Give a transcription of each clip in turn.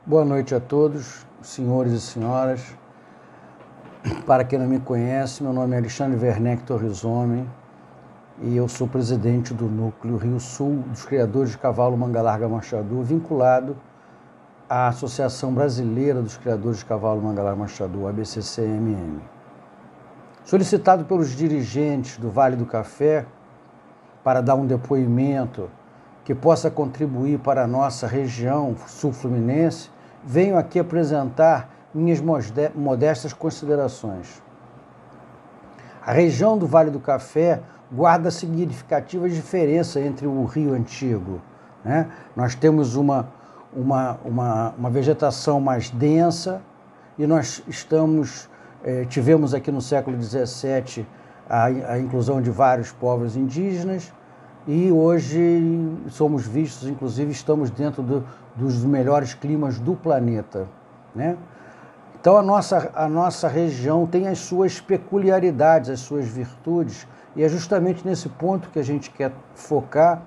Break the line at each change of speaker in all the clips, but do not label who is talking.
Boa noite a todos, senhores e senhoras. Para quem não me conhece, meu nome é Alexandre Werneck Torres Homem e eu sou presidente do Núcleo Rio Sul dos Criadores de Cavalo Manga Larga Machador, vinculado à Associação Brasileira dos Criadores de Cavalo Manga Larga Machador, ABCCMM. Solicitado pelos dirigentes do Vale do Café para dar um depoimento que possa contribuir para a nossa região sul-fluminense, venho aqui apresentar minhas modestas considerações. A região do Vale do Café guarda significativa diferença entre o Rio Antigo, né? Nós temos uma vegetação mais densa e nós tivemos aqui no século XVII a inclusão de vários povos indígenas e hoje somos vistos, inclusive estamos dentro dos melhores climas do planeta, né? Então a nossa região tem as suas peculiaridades, as suas virtudes, e é justamente nesse ponto que a gente quer focar,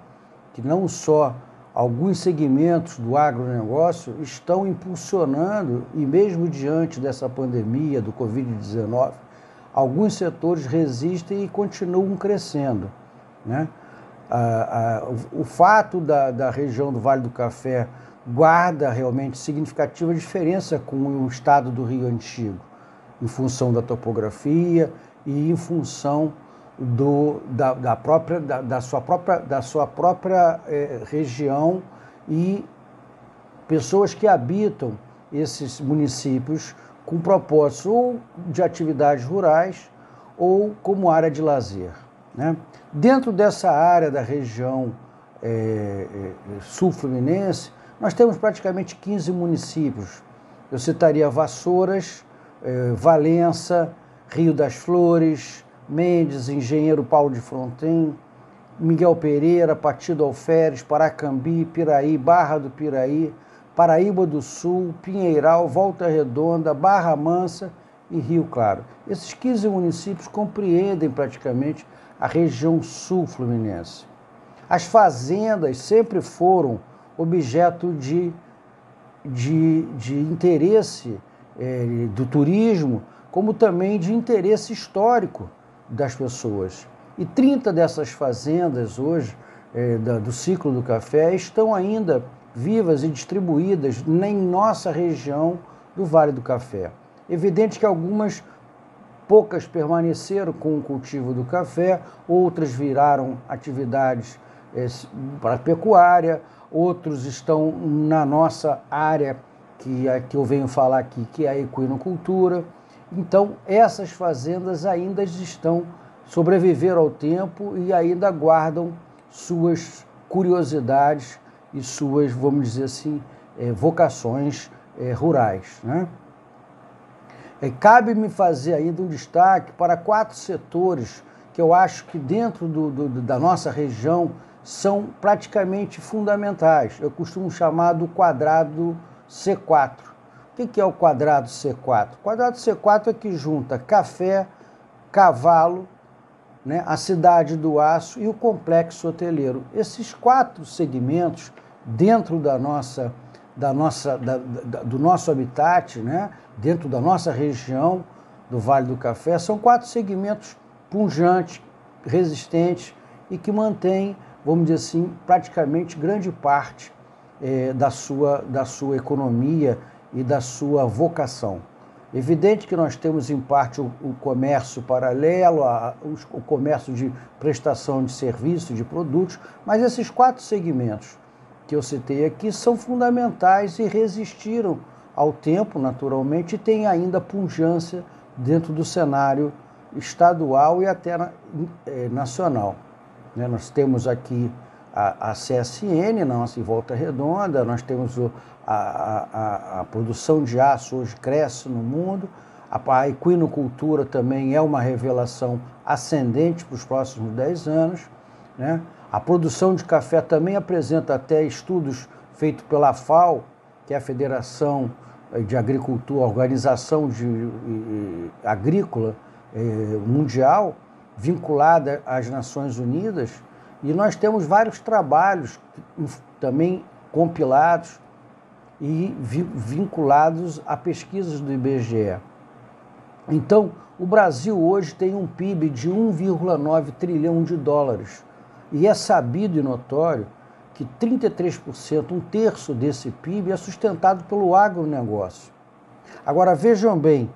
que não só alguns segmentos do agronegócio estão impulsionando, e mesmo diante dessa pandemia do Covid-19, alguns setores resistem e continuam crescendo, né? O fato da região do Vale do Café guarda realmente significativa diferença com o estado do Rio Antigo, em função da topografia e em função da sua própria região e pessoas que habitam esses municípios com propósito ou de atividades rurais ou como área de lazer, né? Dentro dessa área da região sul-fluminense, nós temos praticamente 15 municípios. Eu citaria Vassouras, Valença, Rio das Flores, Mendes, Engenheiro Paulo de Frontin, Miguel Pereira, Partido Alferes, Paracambi, Piraí, Barra do Piraí, Paraíba do Sul, Pinheiral, Volta Redonda, Barra Mansa e Rio Claro. Esses 15 municípios compreendem praticamente a região sul-fluminense. As fazendas sempre foram objeto de interesse do turismo, como também de interesse histórico das pessoas. E 30 dessas fazendas hoje, do ciclo do café, estão ainda vivas e distribuídas em nossa região do Vale do Café. Evidente que poucas permaneceram com o cultivo do café, outras viraram atividades para a pecuária, outros estão na nossa área, que eu venho falar aqui, que é a equinocultura. Então, essas fazendas ainda sobreviveram ao tempo e ainda guardam suas curiosidades e suas, vamos dizer assim, vocações rurais, né? Cabe-me fazer ainda um destaque para 4 setores que eu acho que dentro da nossa região são praticamente fundamentais. Eu costumo chamar do quadrado C4. O que é o quadrado C4? O quadrado C4 é que junta café, cavalo, né, a cidade do aço e o complexo hoteleiro. Esses 4 segmentos dentro do nosso habitat, né, dentro da nossa região do Vale do Café, são 4 segmentos pujantes, resistentes e que mantêm, vamos dizer assim, praticamente grande parte da sua economia e da sua vocação. Evidente que nós temos, em parte, o comércio paralelo, o comércio de prestação de serviços, de produtos, mas esses 4 segmentos que eu citei aqui são fundamentais e resistiram ao tempo, naturalmente, e têm ainda pujança dentro do cenário estadual e até nacional. Nós temos aqui a CSN, na nossa Volta Redonda, nós temos a produção de aço hoje cresce no mundo, a equinocultura também é uma revelação ascendente para os próximos 10 anos, né? A produção de café também apresenta até estudos feitos pela FAO, que é a Federação de Agricultura, Organização Agrícola Mundial, vinculada às Nações Unidas, e nós temos vários trabalhos também compilados e vinculados a pesquisas do IBGE. Então, o Brasil hoje tem um PIB de 1,9 trilhão de dólares. E é sabido e notório que 33%, um terço desse PIB, é sustentado pelo agronegócio. Agora, vejam bem,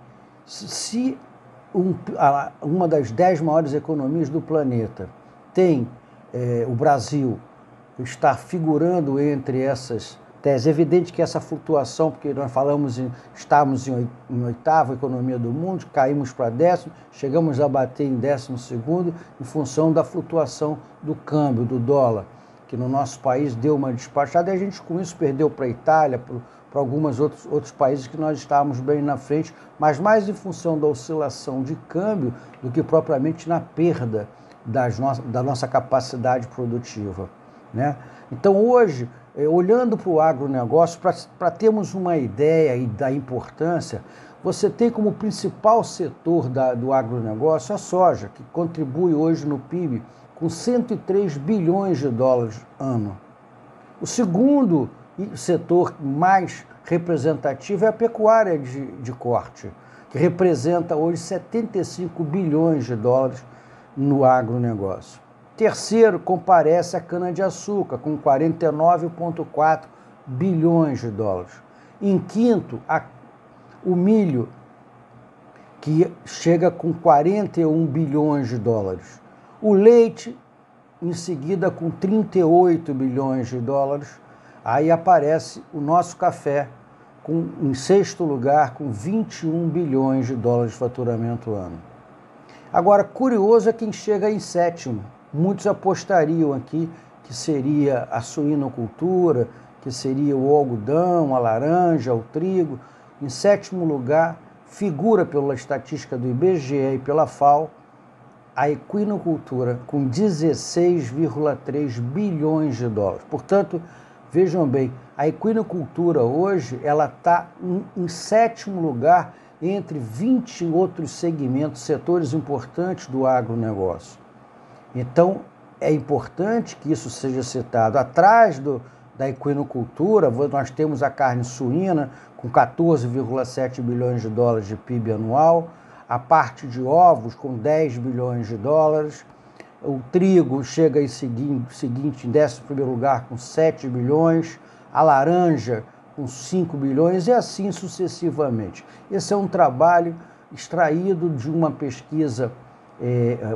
se uma das 10 maiores economias do planeta tem o Brasil, está figurando entre essas teses, é evidente que essa flutuação, porque nós estávamos em oitava economia do mundo, caímos para 10º, chegamos a bater em 12º, em função da flutuação do câmbio, do dólar, que no nosso país deu uma despachada, e a gente com isso perdeu para a Itália, para alguns outros países que nós estávamos bem na frente, mas mais em função da oscilação de câmbio do que propriamente na perda da nossa capacidade produtiva, né? Então hoje, olhando para o agronegócio, para termos uma ideia da importância, você tem como principal setor do agronegócio a soja, que contribui hoje no PIB com 103 bilhões de dólares ano. O segundo setor mais representativo é a pecuária de corte, que representa hoje 75 bilhões de dólares no agronegócio. Terceiro, comparece a cana-de-açúcar, com 49,4 bilhões de dólares. Em quinto, o milho, que chega com 41 bilhões de dólares. O leite, em seguida, com 38 bilhões de dólares. Aí aparece o nosso café, em sexto lugar, com 21 bilhões de dólares de faturamento ano. Agora, curioso é quem chega em sétimo. Muitos apostariam aqui que seria a suinocultura, que seria o algodão, a laranja, o trigo. Em sétimo lugar, figura pela estatística do IBGE e pela FAO, a equinocultura, com 16,3 bilhões de dólares. Portanto, vejam bem, a equinocultura hoje ela está em sétimo lugar entre 20 outros segmentos, setores importantes do agronegócio. Então, é importante que isso seja citado. Atrás da equinocultura, nós temos a carne suína, com 14,7 bilhões de dólares de PIB anual, a parte de ovos, com 10 bilhões de dólares, o trigo chega em seguinte, em 11º lugar, com 7 bilhões, a laranja, com 5 bilhões, e assim sucessivamente. Esse é um trabalho extraído de uma pesquisa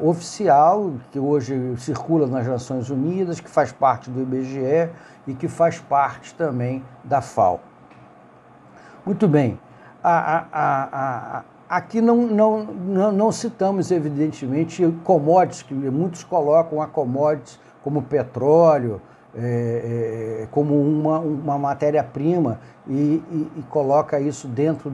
oficial, que hoje circula nas Nações Unidas, que faz parte do IBGE e que faz parte também da FAO. Muito bem, aqui não citamos, evidentemente, commodities, que muitos colocam a commodities como petróleo, como uma matéria-prima e coloca isso dentro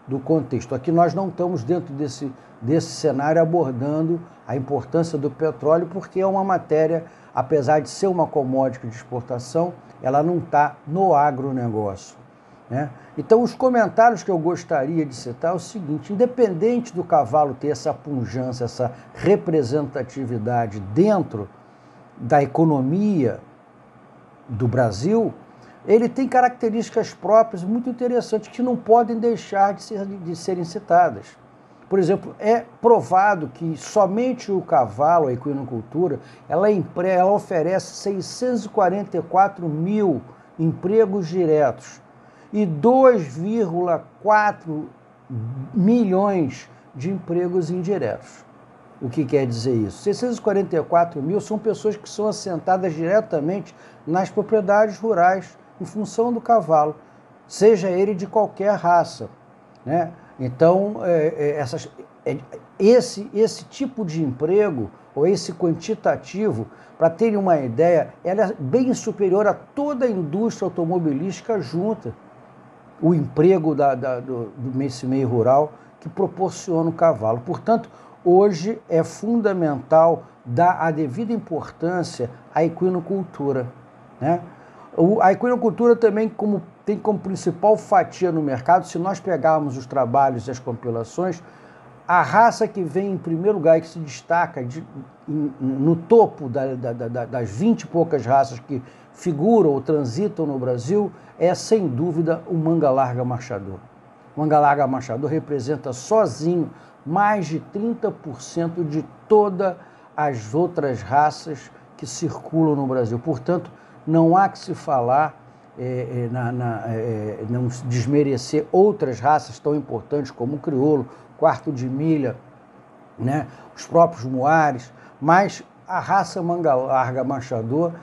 do contexto. Aqui nós não estamos dentro desse cenário abordando a importância do petróleo, porque é uma matéria, apesar de ser uma commodity de exportação, ela não está no agronegócio, né? Então, os comentários que eu gostaria de citar é o seguinte: independente do cavalo ter essa pujança, essa representatividade dentro da economia do Brasil, ele tem características próprias muito interessantes que não podem deixar de serem citadas. Por exemplo, é provado que somente o cavalo, a equinocultura, ela oferece 644 mil empregos diretos e 2,4 milhões de empregos indiretos. O que quer dizer isso? 644 mil são pessoas que são assentadas diretamente nas propriedades rurais em função do cavalo, seja ele de qualquer raça, né? Então, esse tipo de emprego, ou esse quantitativo, para terem uma ideia, ela é bem superior a toda a indústria automobilística junta. O emprego desse meio rural que proporciona o cavalo. Portanto, hoje é fundamental dar a devida importância à equinocultura, né? A equinocultura também tem como principal fatia no mercado, se nós pegarmos os trabalhos e as compilações, A raça que vem em primeiro lugar e que se destaca no topo das 20 e poucas raças que figuram ou transitam no Brasil é, sem dúvida, o manga larga marchador. O manga larga marchador representa sozinho mais de 30% de todas as outras raças que circulam no Brasil. Portanto, não há que se falar, não desmerecer outras raças tão importantes como o crioulo, quarto de milha, né, os próprios moares, mas a raça manga larga marchador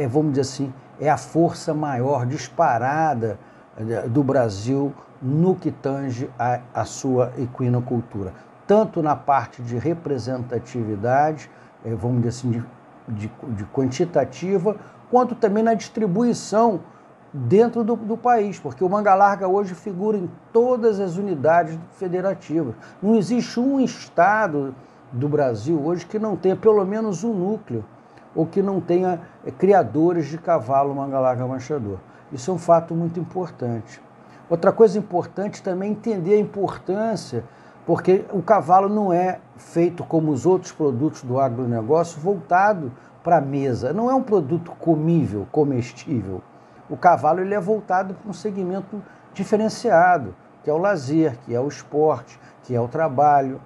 vamos dizer assim, é a força maior disparada do Brasil no que tange a sua equinocultura, tanto na parte de representatividade, vamos dizer assim, de quantitativa, quanto também na distribuição dentro do país, porque o manga larga hoje figura em todas as unidades federativas. Não existe um estado do Brasil hoje que não tenha pelo menos um núcleo ou que não tenha criadores de cavalo manga larga marchador. Isso é um fato muito importante. Outra coisa importante também é entender a importância, porque o cavalo não é feito como os outros produtos do agronegócio voltado para a mesa. Não é um produto comível, comestível. O cavalo ele é voltado para um segmento diferenciado, que é o lazer, que é o esporte, que é o trabalho.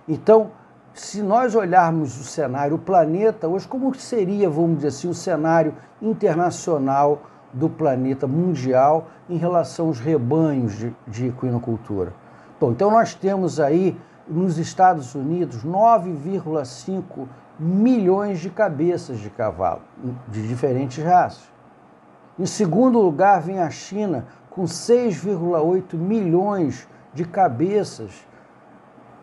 Então, se nós olharmos o cenário, o planeta, hoje, como seria, vamos dizer assim, o cenário internacional do planeta mundial em relação aos rebanhos de equinocultura? Bom, então nós temos aí, nos Estados Unidos, 9,5 milhões de cabeças de cavalo, de diferentes raças. Em segundo lugar, vem a China, com 6,8 milhões de cabeças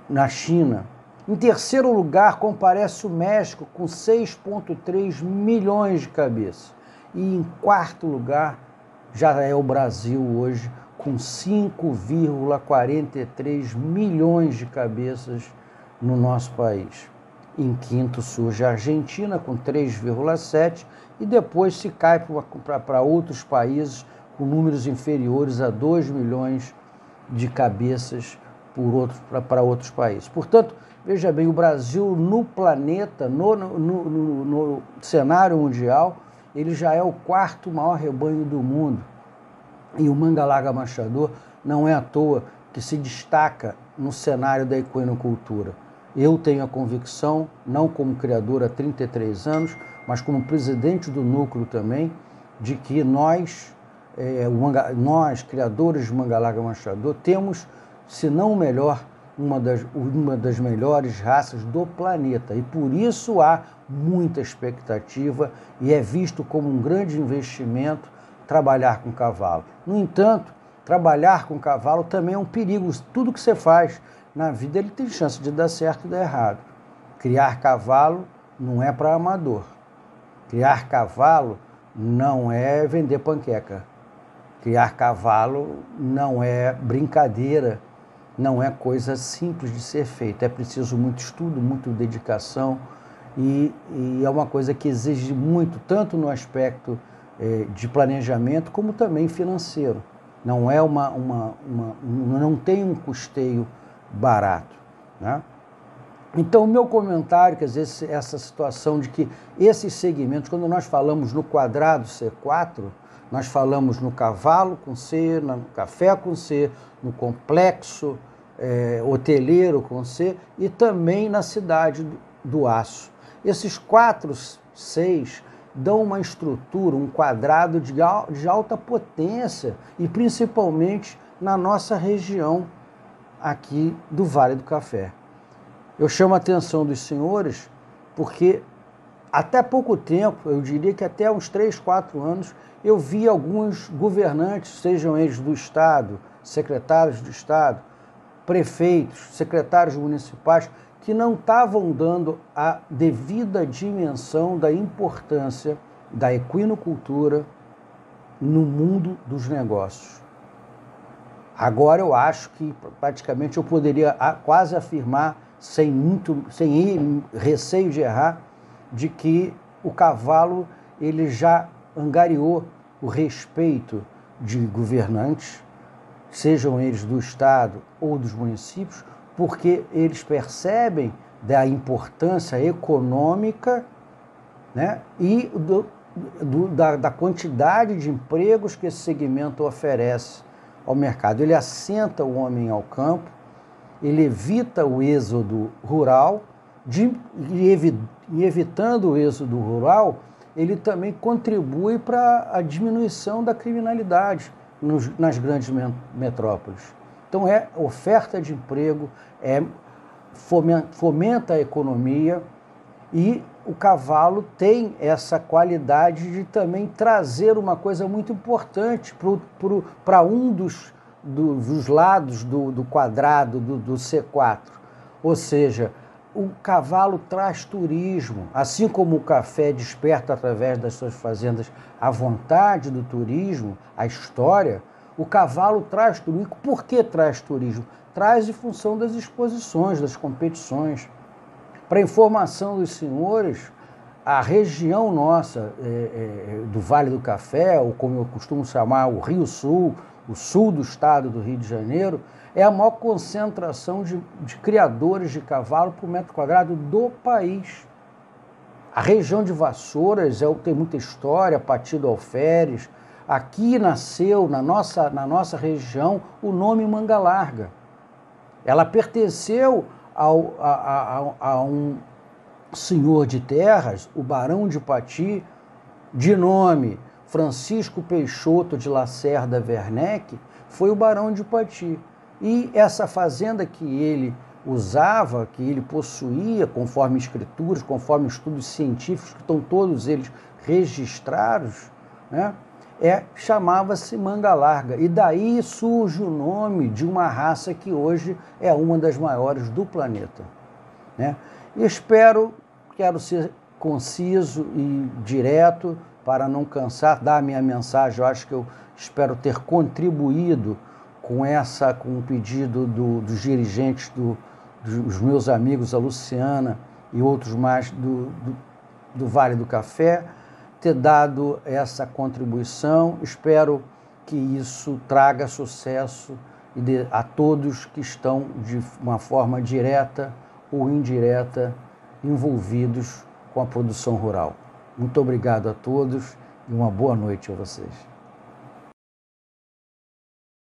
na China. Em terceiro lugar, comparece o México, com 6,3 milhões de cabeças. E em quarto lugar, já é o Brasil hoje, com 5,43 milhões de cabeças no nosso país. Em quinto surge a Argentina, com 3,7, e depois se cai para outros países com números inferiores a 2 milhões de cabeças para outros países. Portanto, veja bem, o Brasil no planeta, no cenário mundial, ele já é o quarto maior rebanho do mundo. E o manga larga marchador não é à toa que se destaca no cenário da equinocultura. Eu tenho a convicção, não como criador há 33 anos, mas como presidente do núcleo também, de que nós, criadores de manga larga marchador, temos, se não o melhor, uma das melhores raças do planeta. E por isso há muita expectativa e é visto como um grande investimento trabalhar com cavalo. No entanto, trabalhar com cavalo também é um perigo. Tudo que você faz na vida ele tem chance de dar certo e dar errado. Criar cavalo não é para amador. Criar cavalo não é vender panqueca. Criar cavalo não é brincadeira, não é coisa simples de ser feita. É preciso muito estudo, muita dedicação e é uma coisa que exige muito, tanto no aspecto de planejamento como também financeiro. Não é não tem um custeio barato, né? Então, o meu comentário, quer dizer, essa situação de que esses segmentos, quando nós falamos no quadrado C4, nós falamos no cavalo com C, no café com C, no complexo hoteleiro com C e também na cidade do aço. Esses 4 Cs dão uma estrutura, um quadrado de alta potência e principalmente na nossa região aqui do Vale do Café. Eu chamo a atenção dos senhores porque até pouco tempo, eu diria que até uns 3, 4 anos, eu vi alguns governantes, sejam eles do Estado, secretários do Estado, prefeitos, secretários municipais, que não estavam dando a devida dimensão da importância da equinocultura no mundo dos negócios. Agora eu acho que praticamente eu poderia quase afirmar, sem receio de errar, de que o cavalo ele já angariou o respeito de governantes, sejam eles do Estado ou dos municípios, porque eles percebem da importância econômica, né, e da quantidade de empregos que esse segmento oferece ao mercado. Ele assenta o homem ao campo, ele evita o êxodo rural, e evitando o êxodo rural, ele também contribui para a diminuição da criminalidade nas grandes metrópoles. Então, é oferta de emprego, fomenta a economia, e o cavalo tem essa qualidade de também trazer uma coisa muito importante para um dos lados do quadrado do C4. Ou seja, o cavalo traz turismo, assim como o café desperta através das suas fazendas a vontade do turismo, a história, o cavalo traz turismo. Por que traz turismo? Traz em função das exposições, das competições. Para informação dos senhores, a região nossa do Vale do Café, ou como eu costumo chamar, o Rio Sul, o sul do estado do Rio de Janeiro, é a maior concentração de criadores de cavalo por metro quadrado do país. A região de Vassouras tem muita história, Pati do Alferes. Aqui nasceu, na nossa região, o nome Manga Larga. Ela pertenceu a um senhor de terras, o Barão de Pati, de nome Francisco Peixoto de Lacerda Werneck, foi o Barão de Pati. E essa fazenda que ele usava, que ele possuía, conforme escrituras, conforme estudos científicos, que estão todos eles registrados, né, chamava-se Manga Larga. E daí surge o nome de uma raça que hoje é uma das maiores do planeta, né? E quero ser conciso e direto para não cansar, dar a minha mensagem. Eu acho que eu espero ter contribuído com o pedido dos dirigentes, dos meus amigos, a Luciana e outros mais do Vale do Café, ter dado essa contribuição. Espero que isso traga sucesso a todos que estão de uma forma direta ou indireta envolvidos com a produção rural. Muito obrigado a todos e uma boa noite a vocês.